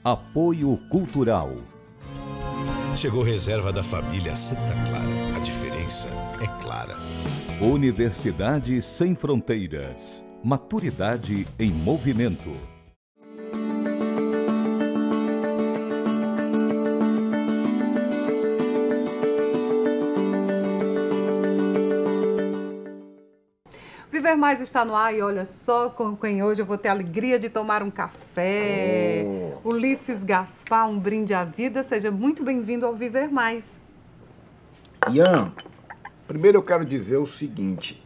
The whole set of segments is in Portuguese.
Apoio Cultural. Chegou reserva da família Santa Clara. A diferença é clara. Universidade Sem Fronteiras. Maturidade em movimento. Viver Mais está no ar e olha só com quem hoje eu vou ter a alegria de tomar um café. Ulisses Gaspar, um brinde à vida. Seja muito bem-vindo ao Viver Mais. Ian, primeiro eu quero dizer o seguinte,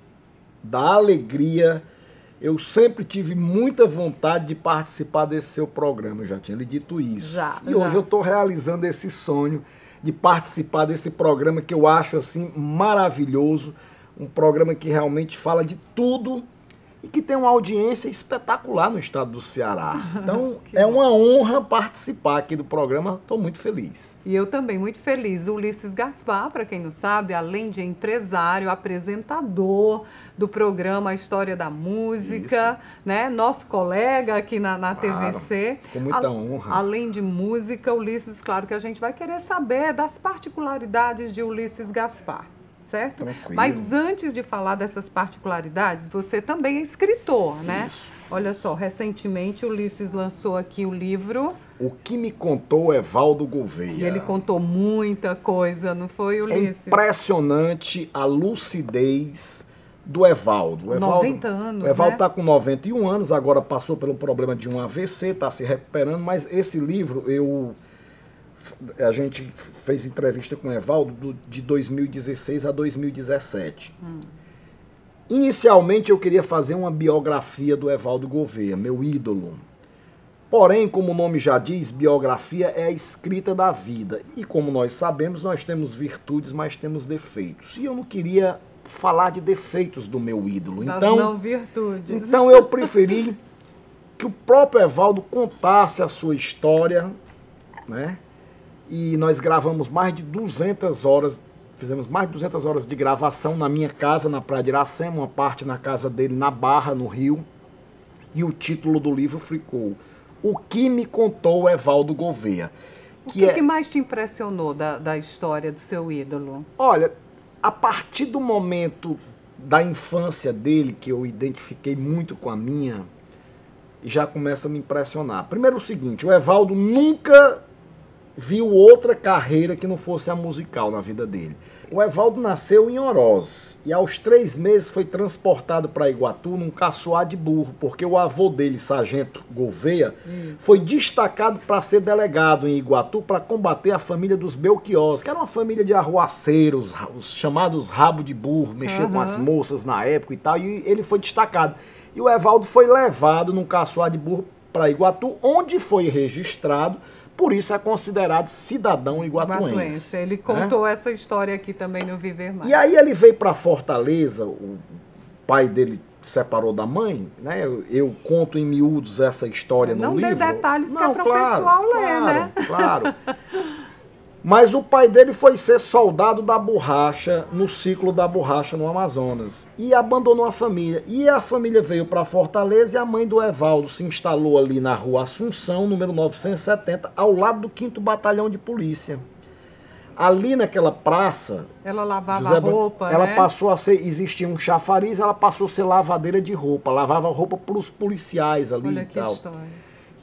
da alegria, eu sempre tive muita vontade de participar desse seu programa, eu já tinha lhe dito isso. Hoje eu estou realizando esse sonho de participar desse programa que eu acho assim maravilhoso, um programa que realmente fala de tudo e que tem uma audiência espetacular no estado do Ceará. Então, é uma honra participar aqui do programa, estou muito feliz. E eu também, muito feliz. O Ulisses Gaspar, para quem não sabe, além de empresário, apresentador do programa A História da Música, né? Nosso colega aqui na TVC. Com muita honra. Além de música, Ulisses, claro que a gente vai querer saber das particularidades de Ulisses Gaspar. Certo? Tranquilo. Mas antes de falar dessas particularidades, você também é escritor, né? Isso. Olha só, recentemente o Ulisses lançou aqui o livro... O que me contou Evaldo Gouveia. E ele contou muita coisa, não foi, Ulisses? É impressionante a lucidez do Evaldo. 90 anos, O Evaldo está né? com 91 anos, agora passou pelo problema de um AVC, está se recuperando, mas esse livro a gente fez entrevista com o Evaldo de 2016 a 2017. Inicialmente eu queria fazer uma biografia do Evaldo Gouveia, meu ídolo. Porém, como o nome já diz, biografia é a escrita da vida. E como nós sabemos, nós temos virtudes, mas temos defeitos. E eu não queria falar de defeitos do meu ídolo. Não virtudes. Então eu preferi que o próprio Evaldo contasse a sua história, né? E nós gravamos mais de 200 horas, fizemos mais de 200 horas de gravação na minha casa, na Praia de Iracema, uma parte na casa dele, na Barra, no Rio. E o título do livro ficou O que me contou Evaldo Gouveia. O que mais te impressionou da história do seu ídolo? Olha, a partir do momento da infância dele, que eu identifiquei muito com a minha, já começa a me impressionar. Primeiro o seguinte, o Evaldo nunca viu outra carreira que não fosse a musical na vida dele. O Evaldo nasceu em Oroz e aos 3 meses foi transportado para Iguatu num caçoar de burro, porque o avô dele, Sargento Gouveia, foi destacado para ser delegado em Iguatu para combater a família dos Belchiós, que era uma família de arruaceiros, os chamados rabo de burro, mexeu com as moças na época e tal, e ele foi destacado. E o Evaldo foi levado num caçoar de burro para Iguatu, onde foi registrado. Por isso é considerado cidadão iguatuense. Ele contou essa história aqui também no Viver Mais. E aí ele veio para Fortaleza, o pai dele separou da mãe, né? Eu conto em miúdos essa história no livro. Não dê detalhes que é para o pessoal ler, né? Claro. Mas o pai dele foi ser soldado da borracha, no ciclo da borracha no Amazonas. E abandonou a família. E a família veio para Fortaleza e a mãe do Evaldo se instalou ali na rua Assunção, número 970, ao lado do 5º Batalhão de Polícia. Ali naquela praça... Ela lavava roupa, ela né? passou a ser... Existia um chafariz, ela passou a ser lavadeira de roupa. Lavava roupa para os policiais ali. Olha e que tal. história.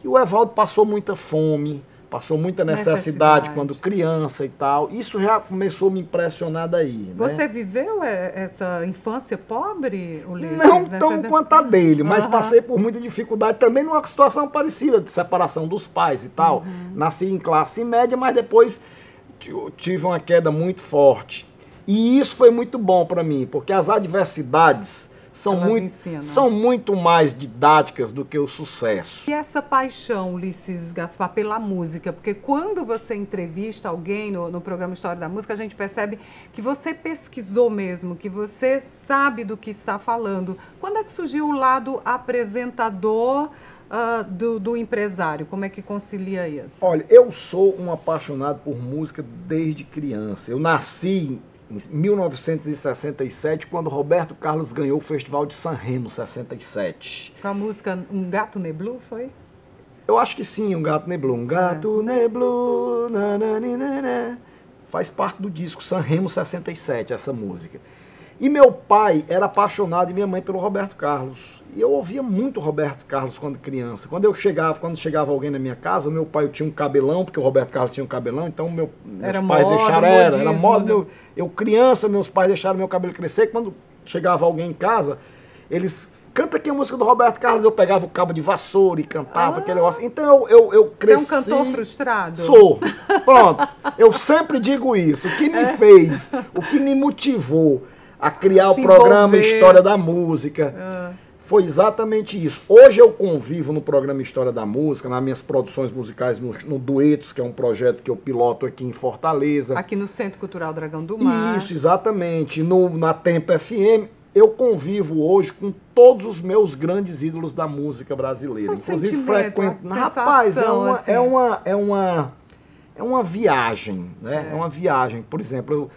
E o Evaldo passou muita fome, passou muita necessidade quando criança e tal. Isso já começou a me impressionar daí. Você viveu essa infância pobre, Ulisses? Não tão quanto a dele, mas passei por muita dificuldade também numa situação parecida, de separação dos pais e tal. Nasci em classe média, mas depois tive uma queda muito forte. E isso foi muito bom para mim, porque as adversidades são muito mais didáticas do que o sucesso. E essa paixão, Ulisses Gaspar, pela música? Porque quando você entrevista alguém no programa História da Música, a gente percebe que você pesquisou mesmo, que você sabe do que está falando. Quando é que surgiu o lado apresentador do empresário? Como é que concilia isso? Olha, eu sou um apaixonado por música desde criança. Eu nasci em 1967, quando Roberto Carlos ganhou o Festival de San Remo, 67. Com a música Um Gato Neblu, foi? Eu acho que sim, Um Gato Neblou. Um Gato Neblou, nananina, faz parte do disco Sanremo 67, essa música. E meu pai era apaixonado e minha mãe pelo Roberto Carlos. E eu ouvia muito Roberto Carlos quando criança. Quando chegava alguém na minha casa, meu pai tinha um cabelão, porque o Roberto Carlos tinha um cabelão, então meus pais deixaram, era moda. Eu criança, meus pais deixaram meu cabelo crescer. E quando chegava alguém em casa, eles... Canta aqui a música do Roberto Carlos, eu pegava o cabo de vassoura e cantava aquele negócio. Então eu cresci... Você é um cantor frustrado? Sou. Pronto. Eu sempre digo isso. O que me fez, o que me motivou a criar o programa História da Música foi exatamente isso. Hoje eu convivo no programa História da Música, nas minhas produções musicais no Duetos, que é um projeto que eu piloto aqui em Fortaleza. Aqui no Centro Cultural Dragão do Mar. Isso, exatamente. Na Tempo FM. Eu convivo hoje com todos os meus grandes ídolos da música brasileira. Inclusive frequento. Rapaz, é uma viagem, né? É uma viagem. Por exemplo,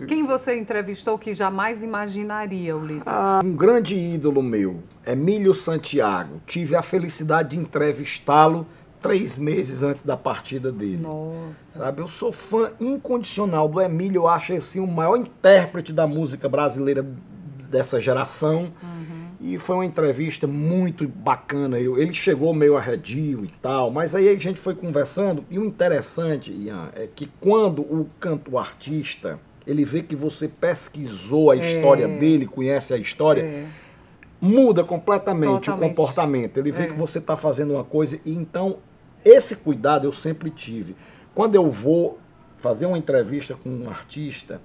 quem você entrevistou que jamais imaginaria, Ulisses? Um grande ídolo meu, Emílio Santiago. Tive a felicidade de entrevistá-lo 3 meses antes da partida dele. Nossa. Sabe, eu sou fã incondicional do Emílio. Eu acho assim o maior intérprete da música brasileira dessa geração. E foi uma entrevista muito bacana. Ele chegou meio arredio e tal, mas aí a gente foi conversando, e o interessante, Ian, é que quando o artista, ele vê que você pesquisou a história dele, conhece a história, muda completamente o comportamento. Ele vê que você está fazendo uma coisa, e então esse cuidado eu sempre tive. Quando eu vou fazer uma entrevista com um artista,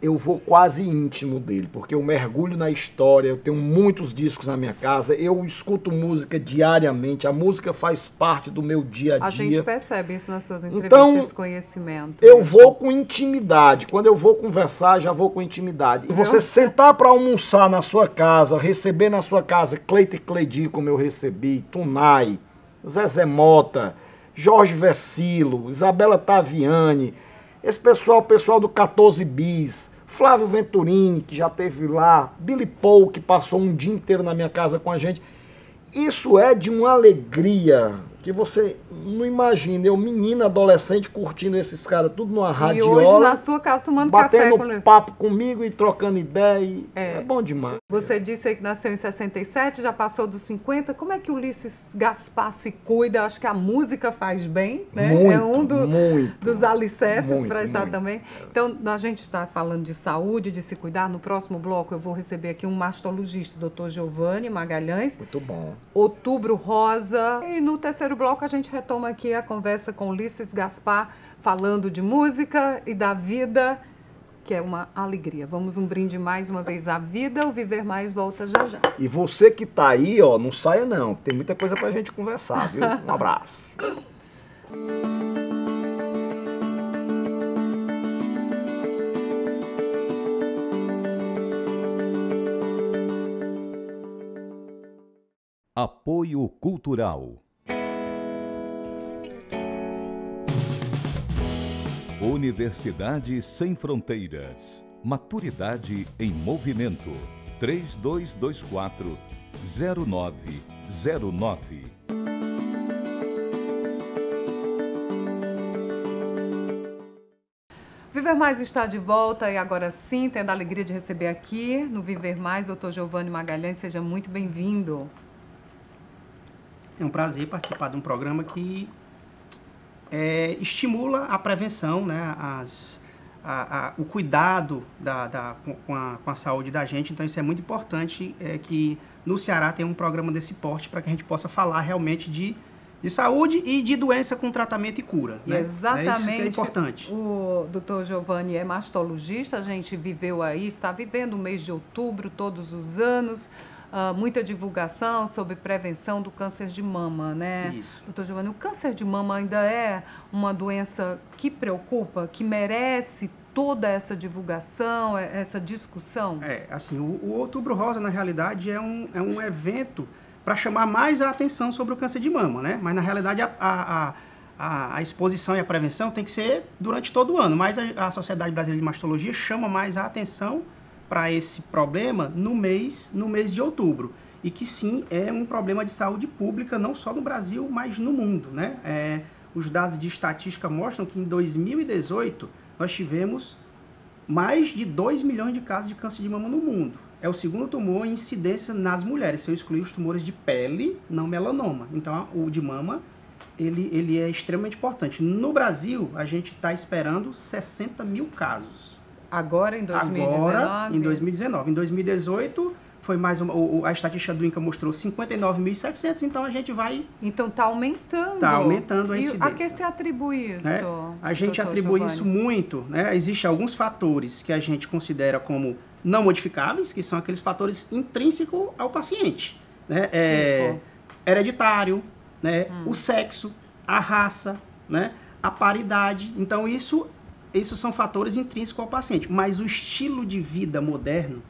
eu vou quase íntimo dele, porque eu mergulho na história, eu tenho muitos discos na minha casa, eu escuto música diariamente, a música faz parte do meu dia a dia. A gente percebe isso nas suas entrevistas, então, esse conhecimento. Eu vou com intimidade, quando eu vou conversar, já vou com intimidade. E você sentar para almoçar na sua casa, receber na sua casa Cleito e Cleidi, como eu recebi, Tunai, Zezé Mota, Jorge Vecilo, Isabela Taviani, esse pessoal do 14 Bis, Flávio Venturini, que já esteve lá, Billy Paul, que passou um dia inteiro na minha casa com a gente. Isso é de uma alegria que você não imagina. Eu, menino, adolescente, curtindo esses caras tudo numa radiola. E hoje na sua casa tomando café. Batendo papo comigo e trocando ideia. É bom demais. Você disse aí que nasceu em 67, já passou dos 50. Como é que o Ulisses Gaspar se cuida? Acho que a música faz bem, né? Muito, é um dos alicerces para estar muito. também. Então, a gente está falando de saúde, de se cuidar. No próximo bloco eu vou receber aqui um mastologista, Dr. Giovanni Magalhães. Muito bom. Outubro Rosa. E no terceiro bloco a gente retoma aqui a conversa com Ulisses Gaspar, falando de música e da vida, que é uma alegria. Vamos um brinde mais uma vez à vida, o Viver Mais volta já já. E você que tá aí, ó, não saia não, tem muita coisa pra gente conversar, viu? Um abraço. Apoio Cultural. Universidade Sem Fronteiras. Maturidade em movimento. 3224-0909. Viver Mais está de volta e agora sim, tendo a alegria de receber aqui no Viver Mais, Dr. Giovanni Magalhães. Seja muito bem-vindo. É um prazer participar de um programa que estimula a prevenção, né, o cuidado com a saúde da gente. Então, isso é muito importante, que no Ceará tem um programa desse porte para que a gente possa falar realmente de saúde e de doença com tratamento e cura. Né? Exatamente. Isso que é importante. O doutor Giovanni é mastologista, a gente viveu aí, está vivendo o mês de outubro todos os anos, muita divulgação sobre prevenção do câncer de mama, né? Isso. Doutor Giovanni, o câncer de mama ainda é uma doença que preocupa, que merece toda essa divulgação, essa discussão? Assim, o Outubro Rosa, na realidade, é um evento para chamar mais a atenção sobre o câncer de mama, né? Mas, na realidade, a exposição e a prevenção tem que ser durante todo o ano, mas a Sociedade Brasileira de Mastologia chama mais a atenção para esse problema no mês de outubro. e que sim, é um problema de saúde pública, não só no Brasil, mas no mundo, né? Os dados de estatística mostram que em 2018 nós tivemos mais de 2 milhões de casos de câncer de mama no mundo. É o segundo tumor em incidência nas mulheres, se eu excluir os tumores de pele, não melanoma. Então, o de mama, ele é extremamente importante. No Brasil, a gente está esperando 60 mil casos. Agora, em 2019? Agora, em 2019. Em 2018, foi mais a estatística do INCA mostrou 59.700, então a gente vai... Então está aumentando. Está aumentando a incidência. E a que se atribui isso? Né? A gente atribui isso muito, né? Existem alguns fatores que a gente considera como não modificáveis, que são aqueles fatores intrínsecos ao paciente, né? Hereditário, né? O sexo, a raça, né? A paridade. Então, isso são fatores intrínsecos ao paciente. Mas o estilo de vida moderno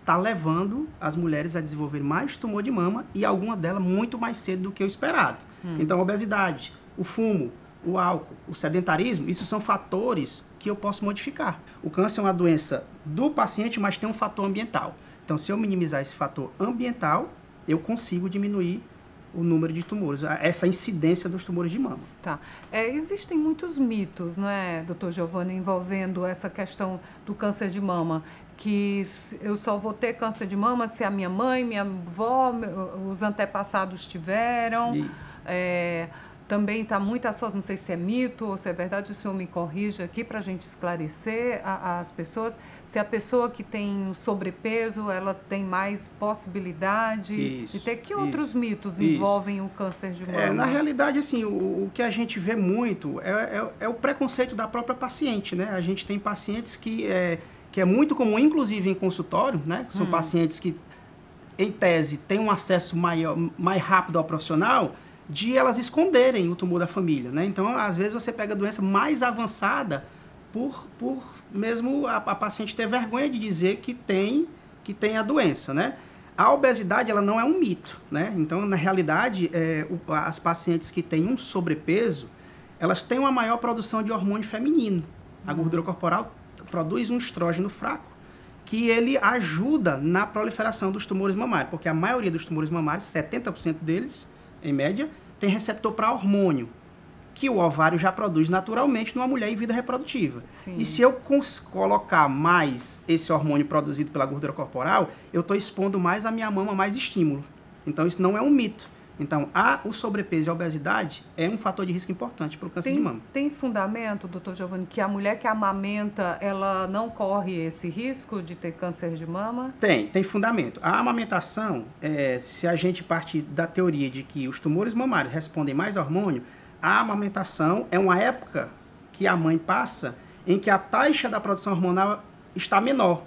está levando as mulheres a desenvolver mais tumor de mama e alguma delas muito mais cedo do que o esperado. Então, a obesidade, o fumo, o álcool, o sedentarismo, isso são fatores que eu posso modificar. O câncer é uma doença do paciente, mas tem um fator ambiental. Então, se eu minimizar esse fator ambiental, eu consigo diminuir o número de tumores, essa incidência dos tumores de mama. Tá. Existem muitos mitos, né, doutor Giovanni, envolvendo essa questão do câncer de mama, que eu só vou ter câncer de mama se a minha mãe, minha avó, os antepassados tiveram. Também está muito associado, não sei se é mito ou se é verdade, o senhor me corrija aqui para a gente esclarecer as pessoas, se a pessoa que tem sobrepeso, ela tem mais possibilidade de ter. Que outros mitos envolvem o câncer de mama? Na realidade, assim, o que a gente vê muito é o preconceito da própria paciente, né? A gente tem pacientes que é muito comum, inclusive em consultório, né? São pacientes que, em tese, têm um acesso mais rápido ao profissional, de elas esconderem o tumor da família, né? Então, às vezes, você pega a doença mais avançada por mesmo a paciente ter vergonha de dizer que tem a doença, né? A obesidade, ela não é um mito, né? Então, na realidade, as pacientes que têm um sobrepeso, elas têm uma maior produção de hormônio feminino. A gordura corporal produz um estrógeno fraco, que ele ajuda na proliferação dos tumores mamários, porque a maioria dos tumores mamários, 70% deles, em média, tem receptor para hormônio, que o ovário já produz naturalmente numa mulher em vida reprodutiva. Sim. E se eu colocar mais esse hormônio produzido pela gordura corporal, eu estou expondo mais a minha mama, mais estímulo. Então, isso não é um mito. Então, o sobrepeso e a obesidade é um fator de risco importante para o câncer de mama. Tem fundamento, doutor Giovanni, que a mulher que amamenta, ela não corre esse risco de ter câncer de mama? Tem fundamento. A amamentação, se a gente partir da teoria de que os tumores mamários respondem mais a hormônio, a amamentação é uma época que a mãe passa em que a taxa da produção hormonal está menor.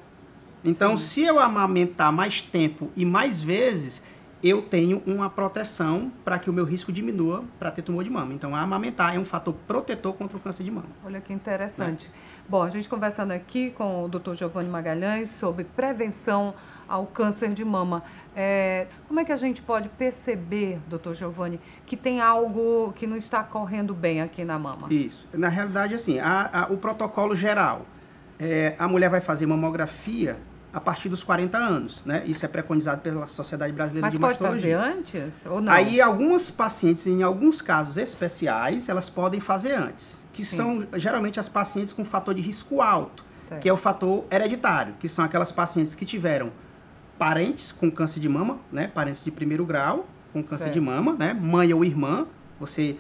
Então, se eu amamentar mais tempo e mais vezes, eu tenho uma proteção para que o meu risco diminua para ter tumor de mama. Então, amamentar é um fator protetor contra o câncer de mama. Olha que interessante. Bom, a gente conversando aqui com o Dr. Giovanni Magalhães sobre prevenção ao câncer de mama. Como é que a gente pode perceber, Dr. Giovanni, que tem algo que não está correndo bem aqui na mama? Isso. Na realidade, assim, o protocolo geral, a mulher vai fazer mamografia a partir dos 40 anos, né? Isso é preconizado pela Sociedade Brasileira de Mastologia. Mas pode fazer antes ou não? Aí, algumas pacientes, em alguns casos especiais, elas podem fazer antes, que são geralmente as pacientes com fator de risco alto, que é o fator hereditário, que são aquelas pacientes que tiveram parentes com câncer de mama, né? Parentes de primeiro grau com câncer de mama, né? Mãe ou irmã, você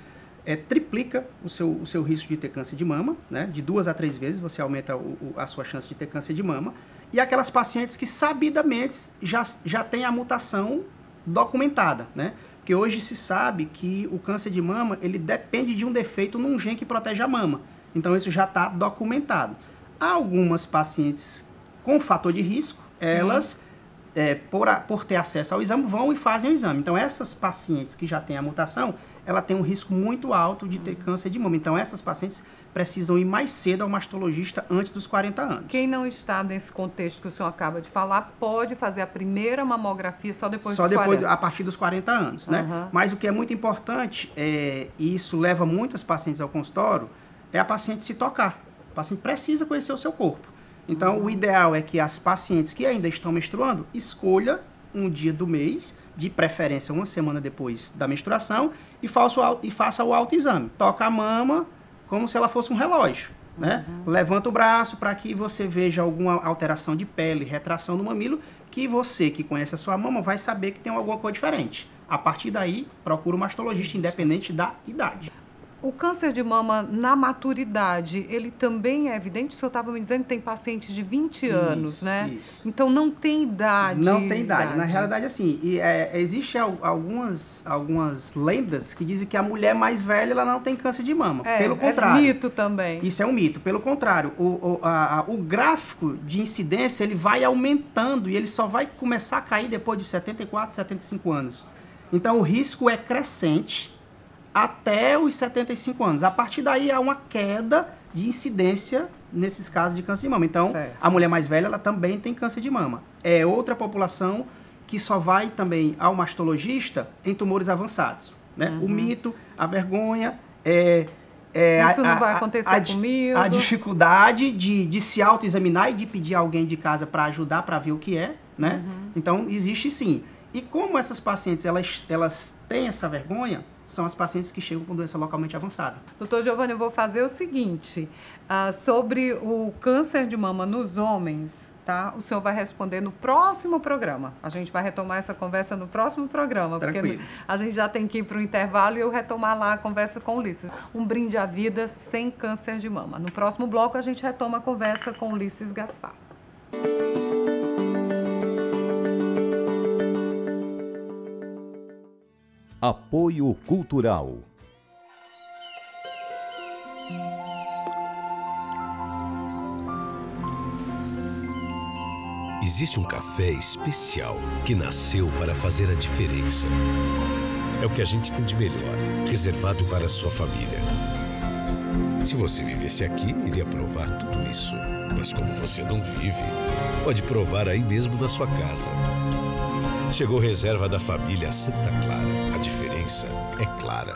triplica o seu risco de ter câncer de mama, né? De 2 a 3 vezes você aumenta a sua chance de ter câncer de mama. E aquelas pacientes que sabidamente já têm a mutação documentada, né? Porque hoje se sabe que o câncer de mama, ele depende de um defeito num gene que protege a mama. Então, isso já está documentado. Há algumas pacientes com fator de risco, elas, por ter acesso ao exame, vão e fazem o exame. Então, essas pacientes que já têm a mutação, ela tem um risco muito alto de ter câncer de mama. Então, essas pacientes precisam ir mais cedo ao mastologista antes dos 40 anos. Quem não está nesse contexto que o senhor acaba de falar, pode fazer a primeira mamografia só depois dos 40. A partir dos 40 anos, né? Mas o que é muito importante, e isso leva muitas pacientes ao consultório, é a paciente se tocar. O paciente precisa conhecer o seu corpo. Então, o ideal é que as pacientes que ainda estão menstruando, escolha um dia do mês, de preferência uma semana depois da menstruação, e faça o autoexame. Toca a mama como se ela fosse um relógio. Né? Levanta o braço para que você veja alguma alteração de pele, retração no mamilo, que você que conhece a sua mama vai saber que tem alguma coisa diferente. A partir daí, procura um mastologista independente da idade. O câncer de mama na maturidade, ele também é evidente? O senhor estava me dizendo que tem pacientes de 20 anos, né? Isso. Então não tem idade. Não tem idade. Na realidade, assim, existe algumas lendas que dizem que a mulher mais velha ela não tem câncer de mama. Pelo contrário. É mito também. Isso é um mito. Pelo contrário, o gráfico de incidência ele vai aumentando e ele só vai começar a cair depois de 74, 75 anos. Então o risco é crescente até os 75 anos. A partir daí há uma queda de incidência nesses casos de câncer de mama. Então, a mulher mais velha ela também tem câncer de mama. É outra população que só vai também ao mastologista em tumores avançados. Né? O mito, a vergonha, isso não vai acontecer comigo. A dificuldade de se autoexaminar e de pedir alguém de casa para ajudar, para ver o que é. Né? Então, existe sim. E como essas pacientes elas têm essa vergonha, são as pacientes que chegam com doença localmente avançada. Doutor Giovanni, eu vou fazer o seguinte, sobre o câncer de mama nos homens, tá? O senhor vai responder no próximo programa. A gente vai retomar essa conversa no próximo programa. Tranquilo. Porque a gente já tem que ir para o intervalo e eu retomar lá a conversa com o Ulisses. Um brinde à vida sem câncer de mama. No próximo bloco a gente retoma a conversa com o Ulisses Gaspar. Apoio Cultural. Existe um café especial que nasceu para fazer a diferença. É o que a gente tem de melhor, reservado para a sua família. Se você vivesse aqui, iria provar tudo isso. Mas como você não vive, pode provar aí mesmo na sua casa. Chegou reserva da família Santa Clara. A diferença é clara.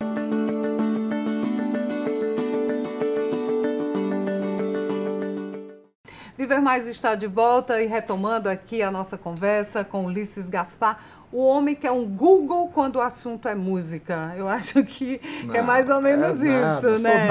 Viver Mais está de volta e retomando aqui a nossa conversa com Ulisses Gaspar, o homem que é um Google quando o assunto é música. Eu acho que é mais ou menos isso, né,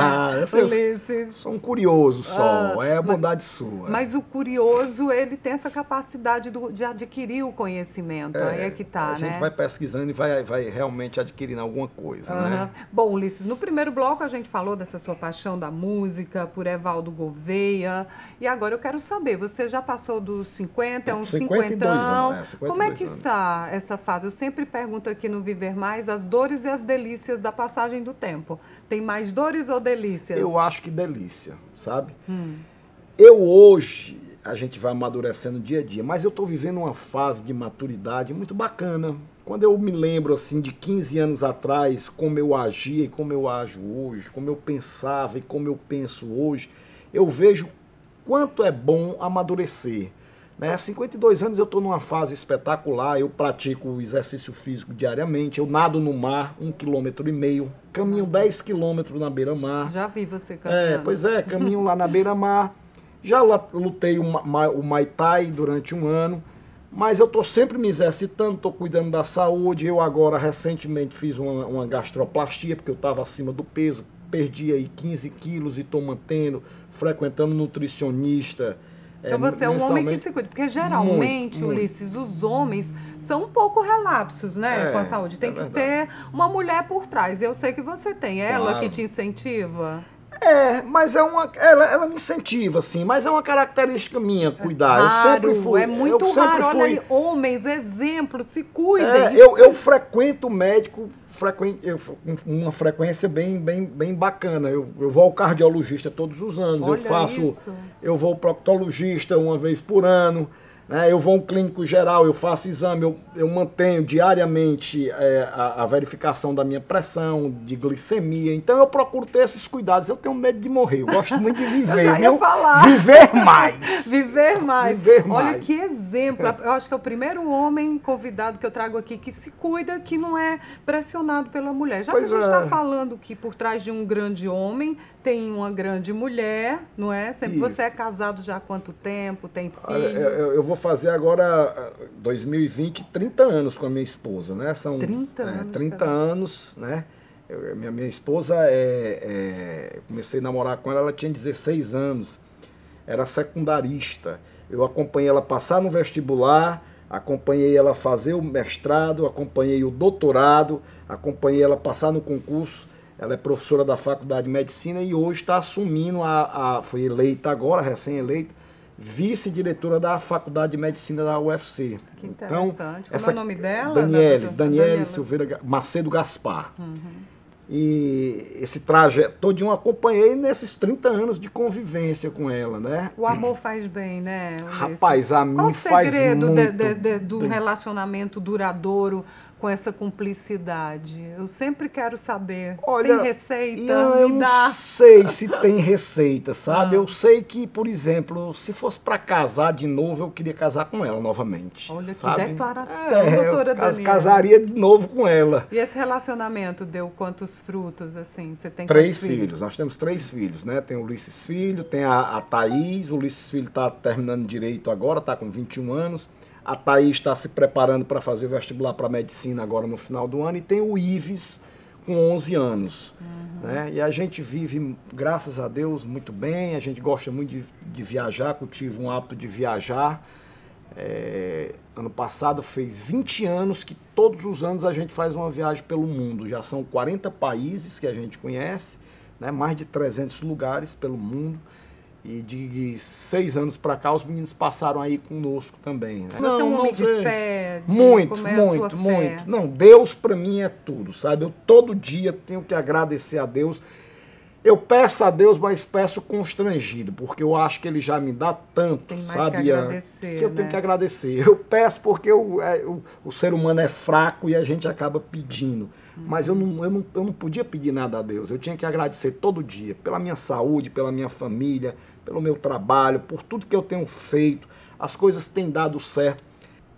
Ulisses? Sou um curioso só, é a bondade sua. Mas o curioso, ele tem essa capacidade de adquirir o conhecimento, aí é que tá, né? A gente vai pesquisando e vai realmente adquirindo alguma coisa, né? Bom, Ulisses, no primeiro bloco a gente falou dessa sua paixão da música, por Evaldo Gouveia, e agora eu quero saber, você já passou dos 50, é uns 52 50. anos, 52 Como é que anos. está essa fase? Eu sempre pergunto aqui no Viver Mais as dores e as delícias da passagem do tempo. Tem mais dores ou delícias? Eu acho que delícia, sabe? Eu hoje, a gente vai amadurecendo dia a dia, mas eu estou vivendo uma fase de maturidade muito bacana. Quando eu me lembro assim de 15 anos atrás, como eu agia e como eu ajo hoje, como eu pensava e como eu penso hoje, eu vejo quanto é bom amadurecer. Né? 52 anos eu estou numa fase espetacular, eu pratico exercício físico diariamente, eu nado no mar 1,5 km, caminho 10 km na beira-mar. Já vi você caminhando. Pois é, caminho lá na beira-mar, já lutei o Muay Thai durante um ano, mas eu estou sempre me exercitando, estou cuidando da saúde, eu agora recentemente fiz uma gastroplastia, porque eu estava acima do peso, perdi aí 15 quilos e estou mantendo, frequentando nutricionista. Então você é um homem que se cuida, porque geralmente, Ulisses, os homens são um pouco relapsos, né, com a saúde. Tem que ter uma mulher por trás. Eu sei que você tem. Ela que te incentiva? Mas ela me incentiva, sim, mas é uma característica minha cuidar. Raro, eu sempre fui. É muito raro. Olha aí, homens, exemplos, se cuidem. Eu frequento o médico uma frequência bem bacana. Eu vou ao cardiologista todos os anos. Eu vou ao proctologista uma vez por ano. Né? Eu vou ao clínico geral, eu faço exame, eu mantenho diariamente a verificação da minha pressão, de glicemia. Então eu procuro ter esses cuidados. Eu tenho medo de morrer, eu gosto muito de viver. Eu já ia falar. Viver mais. Viver mais. Viver Olha mais. que exemplo. Eu acho que é o primeiro homem convidado que eu trago aqui que se cuida, que não é pressionado pela mulher. Já que a gente está falando que por trás de um grande homem tem uma grande mulher, não é? Sempre. Você é casado já há quanto tempo? Tem filhos? Eu vou vou fazer agora, 2020, 30 anos com a minha esposa, né? São 30 anos, 30 cara. anos, né? Minha esposa, comecei a namorar com ela, ela tinha 16 anos, era secundarista. Eu acompanhei ela passar no vestibular, acompanhei ela fazer o mestrado, acompanhei o doutorado, acompanhei ela passar no concurso. Ela é professora da Faculdade de Medicina e hoje está assumindo, foi eleita agora, recém-eleita, vice-diretora da Faculdade de Medicina da UFC. Que interessante. Então, como é o nome dela? Daniele Silveira Macedo Gaspar. E esse trajeto todo eu acompanhei nesses 30 anos de convivência com ela, né? O amor faz bem, né, Ulisses? Rapaz, a mim faz Qual muito o segredo do bem. relacionamento duradouro com essa cumplicidade? Eu sempre quero saber. Olha, tem receita? eu Me não dá. sei se tem receita, sabe? Eu sei que, por exemplo, se fosse para casar de novo, eu queria casar com ela novamente. Olha sabe? que declaração, doutora Daniela. Casaria de novo com ela. E esse relacionamento deu quantos frutos, assim? Você tem 3 quantos filhos, nós temos 3 filhos, né? Tem o Ulisses Filho, tem a Thaís, o Ulisses Filho está terminando direito agora, está com 21 anos. A Thaís está se preparando para fazer vestibular para medicina agora no final do ano. E tem o Ives, com 11 anos. Né? E a gente vive, graças a Deus, muito bem. A gente gosta muito de viajar, cultiva um hábito de viajar. Ano passado fez 20 anos que todos os anos a gente faz uma viagem pelo mundo. Já são 40 países que a gente conhece, né? Mais de 300 lugares pelo mundo. E de 6 anos para cá, os meninos passaram aí conosco também. Né? Você é um homem de fé? Muito. Fé? Não, Deus para mim é tudo, sabe? Eu todo dia tenho que agradecer a Deus. Eu peço a Deus, mas peço constrangido, porque eu acho que Ele já me dá tanto, tem mais sabe? Que agradecer, que eu tenho que agradecer. Eu peço porque o ser humano é fraco e a gente acaba pedindo. Mas eu não podia pedir nada a Deus. Eu tinha que agradecer todo dia, pela minha saúde, pela minha família, pelo meu trabalho, por tudo que eu tenho feito. As coisas têm dado certo,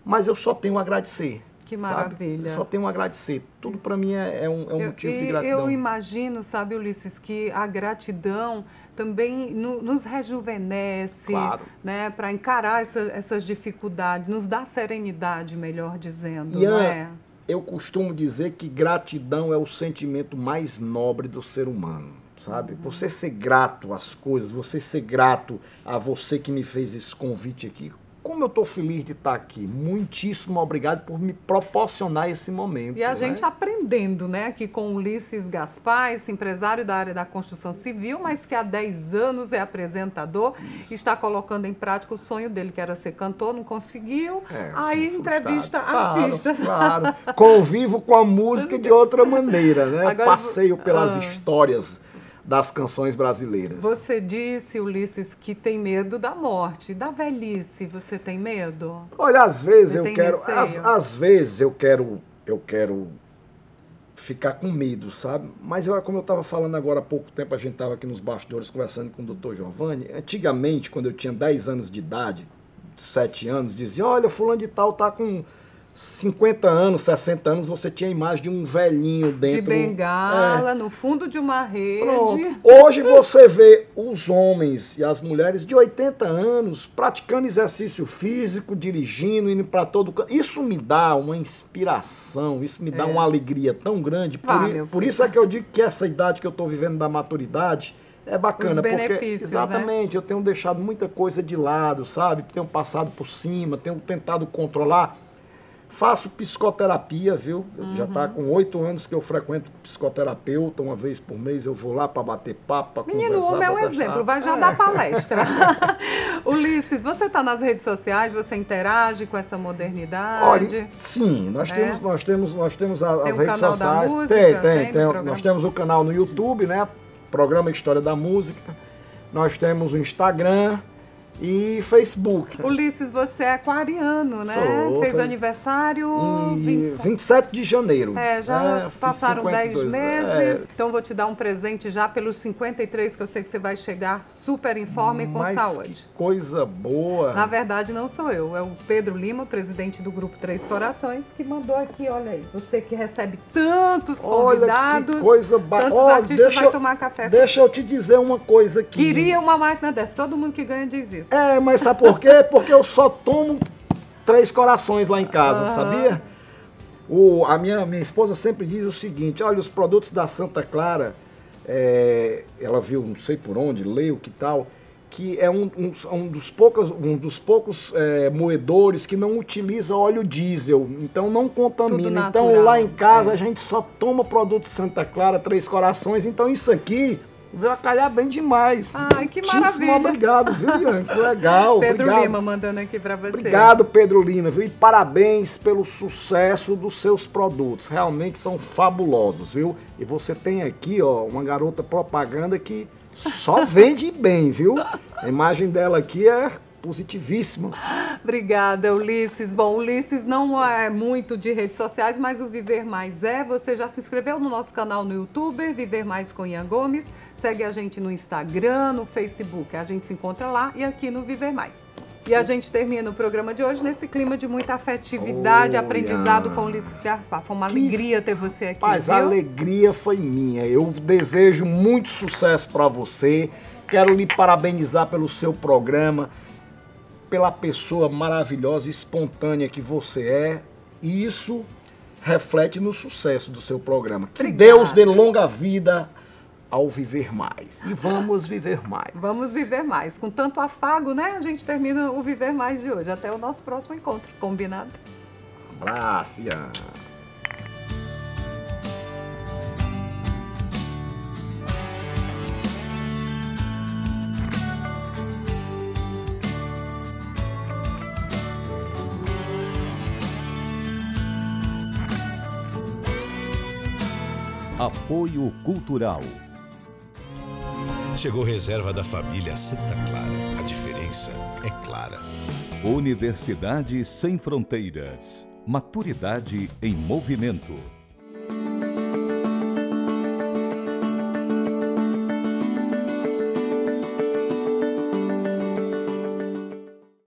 mas eu só tenho a agradecer. Que maravilha. Sabe? Só tenho a agradecer. Tudo para mim é um motivo de gratidão. Eu imagino, sabe, Ulisses, que a gratidão também nos rejuvenesce, claro, né, para encarar essas dificuldades, nos dá serenidade, melhor dizendo, Ian, não é? Eu costumo dizer que gratidão é o sentimento mais nobre do ser humano, sabe? Você ser grato às coisas, você ser grato a você que me fez esse convite aqui. Como eu estou feliz de estar aqui. Muitíssimo obrigado por me proporcionar esse momento. E a né? gente aprendendo, né, aqui com o Ulisses Gaspar, esse empresário da área da construção civil, mas que há 10 anos é apresentador, está colocando em prática o sonho dele, que era ser cantor, não conseguiu. Aí entrevista artistas. Claro. Convivo com a música de outra maneira, né? Agora, passeio pelas histórias das canções brasileiras. Você disse, Ulisses, que tem medo da morte. Da velhice, você tem medo? Olha, às vezes Você eu tem quero. receio? Às vezes eu quero ficar com medo, sabe? Mas como eu estava falando agora há pouco tempo, a gente estava aqui nos bastidores conversando com o Dr. Giovanni. Antigamente, quando eu tinha 10 anos de idade, 7 anos, dizia, olha, fulano de tal tá com 50 anos, 60 anos, você tinha a imagem de um velhinho dentro... De bengala, no fundo de uma rede. Pronto. Hoje você vê os homens e as mulheres de 80 anos praticando exercício físico, dirigindo, indo para todo canto. Isso me dá uma inspiração, isso me dá uma alegria tão grande. Por isso é que eu digo que essa idade que eu estou vivendo da maturidade é bacana. Os benefícios, porque exatamente, né? Eu tenho deixado muita coisa de lado, sabe? Tenho passado por cima, tenho tentado controlar. Faço psicoterapia, viu? Já está com 8 anos que eu frequento psicoterapeuta. Uma vez por mês eu vou lá para bater papo, para conversar. Menino, o homem é um exemplo, vai já dar palestra. Ulisses, você está nas redes sociais, você interage com essa modernidade? Olha, sim, nós temos as redes canal sociais. Da música, tem. Nós temos o canal no YouTube, né? Programa História da Música. Nós temos o Instagram e Facebook. Ulisses, você é aquariano, né? Fez aniversário 27 de janeiro. Já passaram 10 meses. Então vou te dar um presente já pelos 53, que eu sei que você vai chegar super em forma e com saúde. Que coisa boa. Na verdade, não sou eu. É o Pedro Lima, presidente do Grupo Três Corações, que mandou aqui, olha aí. Você que recebe tantos convidados, olha que coisa tantos artistas, vai tomar café. Deixa eu te dizer uma coisa aqui. Queria uma máquina dessa. Todo mundo que ganha diz isso. isso. Mas sabe por quê? Porque eu só tomo Três Corações lá em casa, sabia? A minha esposa sempre diz o seguinte, olha, os produtos da Santa Clara, ela viu, não sei por onde, leu que tal, que é um dos poucos moedores que não utiliza óleo diesel, então não contamina. Então lá em casa a gente só toma produto Santa Clara, Três Corações, então isso aqui veio a calhar bem demais. Ai, que maravilha. Obrigado, viu, Ian? Que legal. Pedro obrigado. Lima mandando aqui para você. Obrigado, Pedro Lima, viu? E parabéns pelo sucesso dos seus produtos. Realmente são fabulosos, viu? E você tem aqui, ó, uma garota propaganda que só vende bem, viu? A imagem dela aqui é positivíssima. Obrigada, Ulisses. Bom, Ulisses não é muito de redes sociais, mas o Viver Mais é. Você já se inscreveu no nosso canal no YouTube, Viver Mais com Ian Gomes. Segue a gente no Instagram, no Facebook. A gente se encontra lá e aqui no Viver Mais. E a gente termina o programa de hoje nesse clima de muita afetividade, aprendizado com Ulisses Gaspar. Foi uma alegria ter você aqui, Mas a alegria foi minha. Eu desejo muito sucesso para você. Quero lhe parabenizar pelo seu programa, pela pessoa maravilhosa e espontânea que você é. E isso reflete no sucesso do seu programa. Que Deus dê longa vida ao Viver Mais. E vamos viver mais. Vamos viver mais. Com tanto afago, né? A gente termina o Viver Mais de hoje. Até o nosso próximo encontro. Combinado? Abraço, Ian. Apoio Cultural. Chegou reserva da família Santa Clara. A diferença é clara. Universidade Sem Fronteiras. Maturidade em movimento.